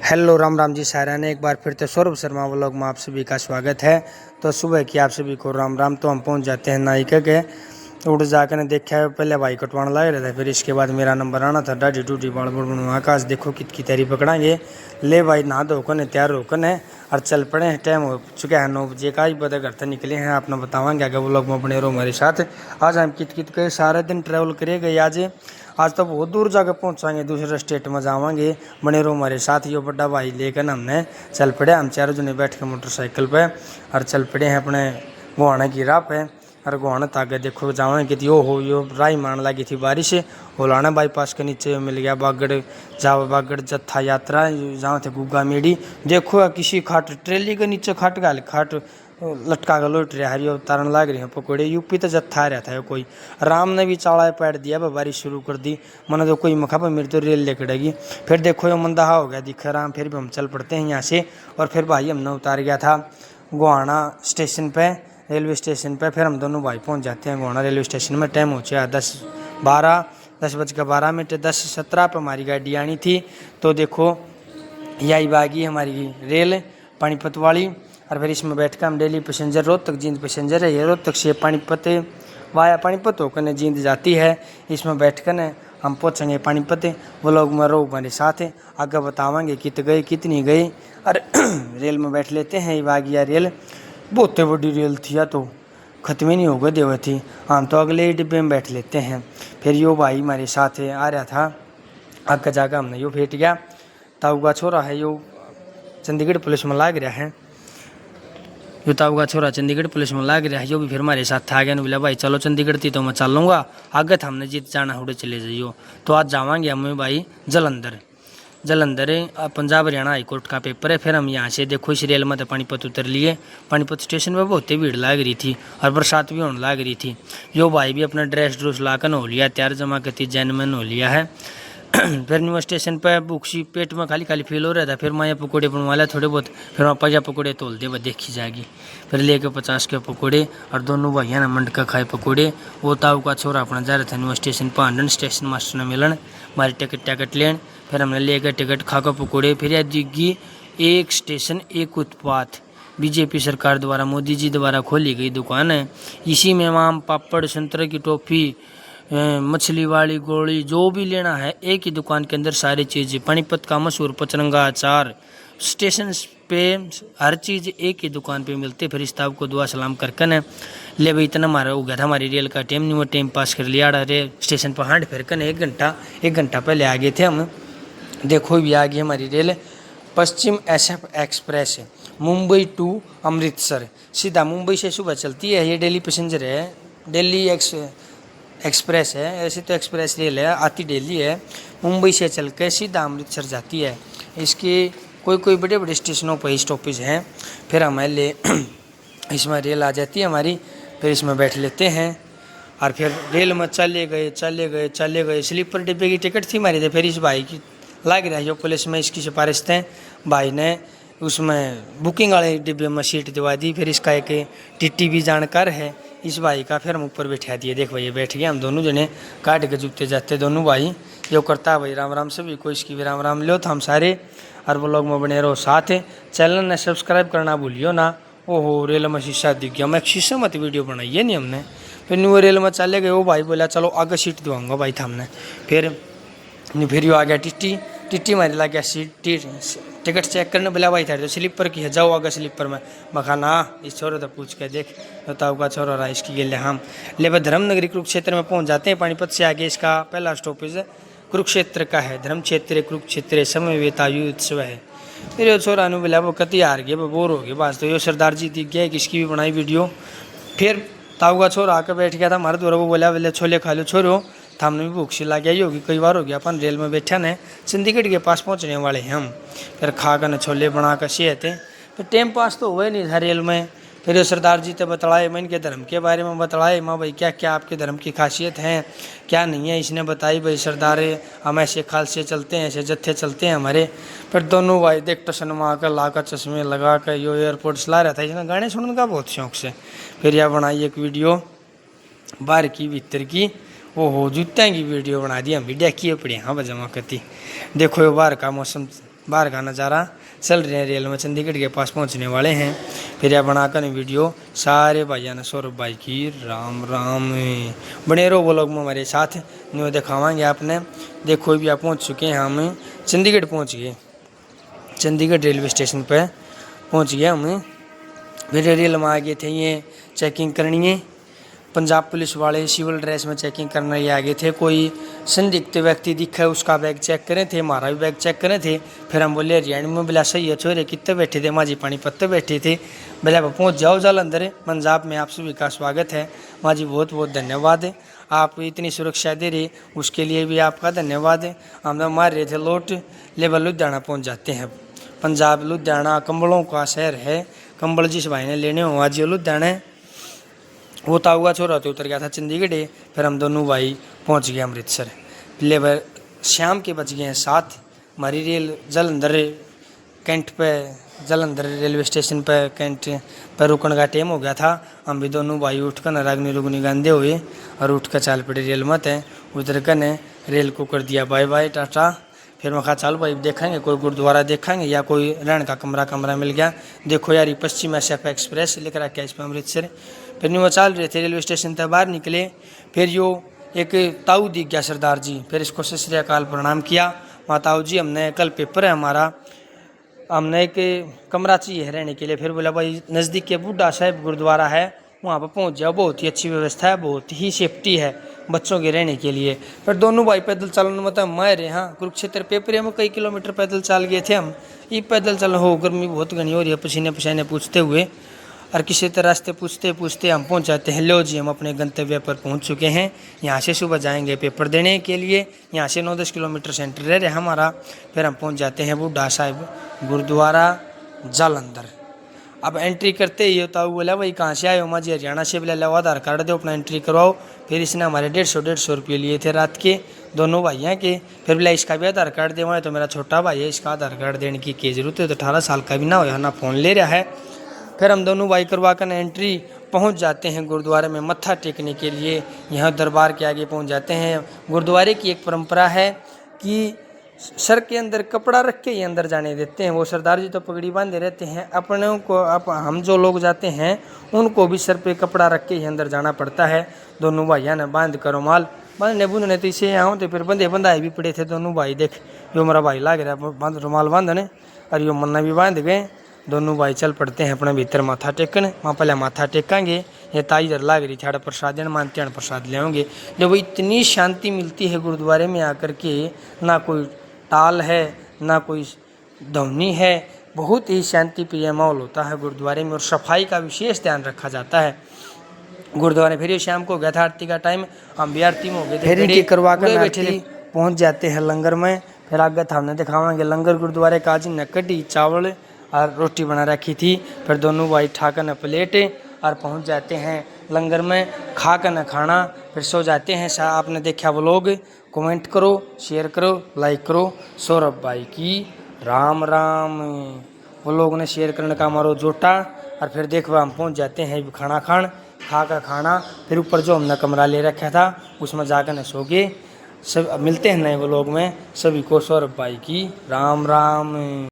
Hello Ram Ram ji सारा ने एक बार फिर से सौरभ शर्मा व्लॉग में आप सभी का स्वागत है। तो सुबह की आप सभी को राम राम। तो हम पहुंच जाते हैं नायिका के उठ जाकर देखा है पहले भाई कटवाने लग रहे थे, फिर इसके बाद मेरा नंबर आना था। डाढ़ी टूटी बाल बुड़ आकाश देखो कितनी तैयारी पकड़ाएंगे। ले भाई नहा धोकन है तैयार होकन है और चल पड़े हैं। टाइम हो चुका है 9 बजे का। ही पता घर से निकले हैं, अपना बतावाएंगे आगे व्लॉग में बने रहो मेरे साथ। आज हम कित के सारे दिन ट्रैवल करेंगे। आज तो बहुत दूर जाकर पहुंचाएंगे, दूसरे स्टेट में जावांगे। बने रहो हमारे साथ। ये बड़ा भाई लेकर हमने चल पड़े, हम चारों जने बैठ के मोटरसाइकिल पे और चल पड़े हैं अपने गुहाना की राह पे। और गुहाना ताके देखो जावांगे कि यो राई मान लगी थी बारिश। होलाना बाईपास के नीचे मिल गया बागड़ जावा बागड़ जत्था यात्रा जहाँ थे गुग्गा मेड़ी। देखो किसी खाट ट्रेली के नीचे खाट गाल खाट लटका कर लौट रहा है, उतारन लाग रहे हैं पकौड़े। यूपी तो जत्था रहा था कोई। राम ने भी चाड़ा पैर दिया, बारिश शुरू कर दी। मैंने तो कोई मखा पर मेरी तो रेल लेकड़ेगी। फिर देखो ये मंदाहा हो गया दिखा राम। फिर भी हम चल पड़ते हैं यहाँ से। और फिर भाई हमने उतार गया था गुहाना स्टेशन पे, रेलवे स्टेशन पे। फिर हम दोनों भाई पहुँच जाते हैं गुहाना रेलवे स्टेशन में। टाइम हो गया 10:12 10:17 पर हमारी गाड़ी आनी थी। तो देखो यही बागी हमारी रेल पानीपत वाली। और फिर इसमें बैठ कर हम daily passenger Rohtak Jind passenger है। ये रोहतक से पानीपत वाया पानीपत होकर जींद जाती है। इसमें बैठ कर हम पहुँचेंगे पानीपत। वो लोग में रहो हमारे साथ आगे बतावाएंगे कित गए कितनी गई। और रेल में बैठ लेते हैं। ये बागिया रेल बहुत बड़ी रेल थी, या तो ख़त्म ही नहीं हो गए देवे थी। हम तो अगले डिब्बे में बैठ लेते हैं। फिर यो भाई हमारे साथ आ रहा था। आगे जाकर हमने यो फेट गया। ताऊ का छोरा है, यो चंडीगढ़ पुलिस में लाग रहा है। यो ताऊ का छोरा चंडीगढ़ पुलिस में लाग रहा है। यो भी फिर हमारे साथ था गया। बोला भाई चलो चंडीगढ़ थी तो मैं चल लूँगा, आगे था हमने जीत जाना उड़े चले जाइयो। तो आज जावांगे हम भाई जलंधर पंजाब हरियाणा हाई कोर्ट का पेपर है। फिर हम यहाँ से देखो इस रेल में तो पानीपत उतर लिए। पानीपत स्टेशन पर बहुत ही भीड़ लग रही थी और बरसात भी होने लग रही थी। यो भाई भी अपना ड्रेस लाकर हो लिया तैयार, जमा करती जैनमैन हो लिया है। फिर न्यू स्टेशन पर भूख सी पेट में खाली खाली फील हो रहा था। फिर मैं ये पकौड़े बनवा लिया थोड़े बहुत। फिर वहाँ पर पकौड़े तोल दे वह देखी जाएगी। फिर लेके 50 के पकौड़े और दोनों भैया ने मंड का खाए पकौड़े। वो ताऊ का छोरा अपना जा रहा था न्यू स्टेशन पर आंडन स्टेशन मास्टर ने मिलन हमारी टिकट लेन। फिर हमने लेकर टिकट खाकर पकौड़े। फिर यह दिग्गी एक स्टेशन एक उत्पाद बीजेपी सरकार द्वारा मोदी जी द्वारा खोली गई दुकान है। इसी में आम पापड़ संतरे की टोफ़ी मछली वाली गोली जो भी लेना है एक ही दुकान के अंदर सारी चीज़ें। पानीपत का मशहूर पचरंगा अचार स्टेशन पे हर चीज़ एक ही दुकान पे मिलती। फिर इस ताब को दुआ सलाम करके न ले भाई इतना हमारा हो गया था हमारी रेल का टाइम। नहीं वो टाइम पास कर लिया रे स्टेशन पर हांड फिर कर 1 घंटा पहले आ गए थे हम। देखो भी आ गई हमारी rail Paschim SF express Mumbai to Amritsar सीधा मुंबई से सुबह चलती है। ये डेली पैसेंजर है, दिल्ली एक्सप्रेस है। ऐसे तो एक्सप्रेस रेल है, आती डेली है। मुंबई से चल के सीधा अमृतसर जाती है। इसके कोई बड़े बड़े स्टेशनों पर स्टॉपेज हैं। फिर हमारे इसमें रेल आ जाती है हमारी। फिर इसमें बैठ लेते हैं और फिर रेल में चले गए। स्लीपर डिब्बे की टिकट थी हमारी। तो फिर इस भाई की लग रहा है जो पुलिस में इसकी सिफारिश थे, भाई ने उसमें बुकिंग वाले डिब्बे में सीट दिवा दी। फिर इसका एक टीटी भी जानकार है इस भाई का। फिर हम ऊपर बैठा दिए। देख भाई बैठ गया। हम दोनों जने काट के जूते जाते दोनों भाई। यो करता भाई राम राम सभी को, इसकी भी राम राम लो था हम सारे। और वो लोग में बने रहो साथ। चैनल ने सब्सक्राइब करना भूलियो ना। ओहो रेल में शीशा दिख गया। मैं शीशा मत वीडियो बनाई है नहीं हमने। फिर न्यू रेल में चले गए। वो भाई बोला चलो आगे सीट दिवाऊंगा भाई था हमने। फिर यो आ गया टिट्टी मारी ला गया सीट टिकट चेक करने बोला भाई था तो स्लीपर की है, जाओ आगे स्लीपर में। मखाना इस छोरे तो पूछ के देख बताओ का छोरा रहा इसकी गेले हम ले धर्मनगरी कुरुक्षेत्र में पहुंच जाते हैं। पानीपत से आगे इसका पहला स्टॉपेज कुरुक्षेत्र का है। धर्म क्षेत्र कुरुक्षेत्र समय वेतायु उत्सव है। फिर यो छोरा ने बोला वो कति हार गए बोर हो गए बस। तो यो सरदार जी दिख गया किसकी भी बनाई वीडियो। फिर ताऊ का छोरा आकर बैठ गया था हमारे द्वारा। वो बोले छोले खा लो छोरो, हमने भी भूख सी ला गई होगी कई बार हो गया अपन रेल में बैठा ने। चंडीगढ़ के पास पहुंचने वाले हैं हम। फिर खा कर छोले बना कर सेहते। फिर टाइम पास तो हुआ नहीं था रेल में। फिर सरदार जी तो बतलाए मैं इनके धर्म के बारे में बतलाए। माँ भाई क्या क्या आपके धर्म की खासियत है क्या नहीं है। इसने बताई भाई सरदार हम ऐसे खालसे चलते हैं ऐसे जत्थे चलते हैं हमारे। फिर दोनों भाई देख टसन में आकर लाकर चश्मे लगा कर यो एयरपोर्ट चला रहा था। इसने गाने सुनने का बहुत शौक से। फिर यह बनाई एक वीडियो बाहर की भीतर की। ओहो जूत्या की वीडियो बना दी हम भी देखिए पड़े। हाँ जमा करती देखो ये बाहर का मौसम बाहर का नज़ारा चल रहे हैं। रेल में चंडीगढ़ के पास पहुंचने वाले हैं। फिर यह बनाकर वीडियो सारे भाइयों ने सौरभ भाई की राम राम बने रहो वो लोग में हमारे साथ न्यू दिखावाएंगे आपने। देखो भी आप पहुंच चुके हैं, हम चंडीगढ़ पहुंच गए, चंडीगढ़ रेलवे स्टेशन पर पहुंच गए हम। फिर रेल में आगे थे ये चेकिंग करनी है, पंजाब पुलिस वाले सिविल ड्रेस में चेकिंग करने लिए आगे थे। कोई संदिग्ध व्यक्ति दिखा है उसका बैग चेक करे थे, हमारा भी बैग चेक करे थे। फिर हम बोले हरियाणा में बोला सही है छोरे कितने बैठे थे, माझी पानीपत पे बैठे थे। बोले पहुँच जाओ जालंधर पंजाब में, आप सभी का स्वागत है। माझी बहुत बहुत धन्यवाद है, आप इतनी सुरक्षा दे रहे उसके लिए भी आपका धन्यवाद है। हम तो मार रहे थे लोट लेवल लुधियाना पहुँच जाते हैं। पंजाब लुधियाना कंबलों का शहर है, कंबल जिस भाई ने लेने हो आज लुधियाना वो ताऊगा छोरा तो उतर गया था चंडीगढ़। फिर हम दोनों भाई पहुंच गए अमृतसर। लेबर शाम के बज गए हैं 7। हमारी रेल जालंधर कैंट पे, जालंधर रेलवे स्टेशन पे कैंट पर रुकने का टाइम हो गया था। हम भी दोनों भाई उठ कर रागनी रुगनी गांधे हुए और उठ कर चाल पड़े रेल मत है। उतर कर ने रेल को कर दिया बाय बाय टाटा। फिर मैं कहा चल भाई देखेंगे कोई गुरुद्वारा देखेंगे या कोई रहने का कमरा मिल गया। देखो यार ये पश्चिम एशिया एक्सप्रेस लिख रहा है इस पर अमृतसर। फिर न्यू चल रहे थे रेलवे स्टेशन तक बाहर निकले। फिर यो एक ताऊ दिख गया सरदार जी। फिर इसको सत श्री अकाल प्रणाम किया। माताओ जी हमने कल पेपर है हमारा, हमने एक कमरा चाहिए रहने के लिए। फिर बोला भाई नज़दीक के बूढ़ा साहब गुरुद्वारा है वहाँ पर पहुँच जाओ, बहुत ही अच्छी व्यवस्था है, बहुत ही सेफ्टी है बच्चों के रहने के लिए। फिर दोनों भाई पैदल चलने मतलब मारे। हाँ कुरुक्षेत्र पेपर में कई किलोमीटर पैदल चल गए थे हम। ये पैदल चल हो गर्मी बहुत घनी हो रही है, पसीने पसीने पूछते हुए और किसी तरह रास्ते पूछते पूछते हम पहुंच जाते हैं। लो जी हम अपने गंतव्य पर पहुंच चुके हैं। यहाँ से सुबह जाएंगे पेपर देने के लिए, यहाँ से 9-10 किलोमीटर सेंटर रह रहे हमारा। फिर हम पहुंच जाते हैं बूढ़ा साहिब गुरुद्वारा जालंधर। अब एंट्री करते ही होता हुआ बोला भाई कहाँ से आए हो, माँ जी हरियाणा से। बोला लो आधार कार्ड दो अपना एंट्री करवाओ। फिर इसने हमारे 150 रुपये लिए थे रात के दोनों भाइयों के। फिर बोला इसका भी आधार कार्ड देवा, तो मेरा छोटा भाई है इसका आधार कार्ड देने की क्या जरूरत है, तो 18 साल का भी ना हो ना फ़ोन ले रहा है। फिर हम दोनों भाई करवा कर एंट्री पहुंच जाते हैं गुरुद्वारे में मत्था टेकने के लिए। यहाँ दरबार के आगे पहुंच जाते हैं। गुरुद्वारे की एक परंपरा है कि सर के अंदर कपड़ा रख के ही अंदर जाने देते हैं। वो सरदार जी तो पगड़ी बांधे रहते हैं, अपने को हम जो लोग जाते हैं उनको भी सर पे कपड़ा रख के ही अंदर जाना पड़ता है। दोनों भाइयों ने बांध कर रुमाल बांधने बूंदने तो इसे यहाँ होते फिर बंधे बंधाए भी पड़े थे दोनों भाई। देख जो मेरा भाई लाग रहा है रुमाल बांधने और यो मन्ना भी बांध गए। दोनों भाई चल पड़ते हैं अपने भीतर माथा टेकने। वहाँ पहले माथा टेकेंगे, ये ताई इधर लाग रही छाड़ा प्रसाद मानते हैं प्रसाद ले होंगे। जब इतनी शांति मिलती है गुरुद्वारे में आकर के, ना कोई टाल है ना कोई ध्वनि है, बहुत ही शांति प्रिय माहौल होता है गुरुद्वारे में। और सफाई का विशेष ध्यान रखा जाता है गुरुद्वारे। फिर ये शाम को हो गया था आरती का टाइम, हम भी आरती में हो गए थे। फिर करवा कर बैठे पहुँच जाते हैं लंगर में। फिर आगे था हमने दिखावाएंगे लंगर गुरुद्वारे का। जी ने कढ़ी चावल और रोटी बना रखी थी। फिर दोनों भाई ठाकर न प्लेट और पहुंच जाते हैं लंगर में, खा कर न खाना फिर सो जाते हैं। आपने देखा वो लोग, कमेंट करो, शेयर करो, लाइक करो। सौरभ भाई की राम राम। वो लोग ने शेयर करने का मारो जोटा। और फिर देखो हम पहुंच जाते हैं खाना खा कर खाना। फिर ऊपर जो हमने कमरा ले रखा था उसमें जाकर न सो गए। सब मिलते हैं नए व्लॉग में। सभी को सौरभ भाई की राम राम।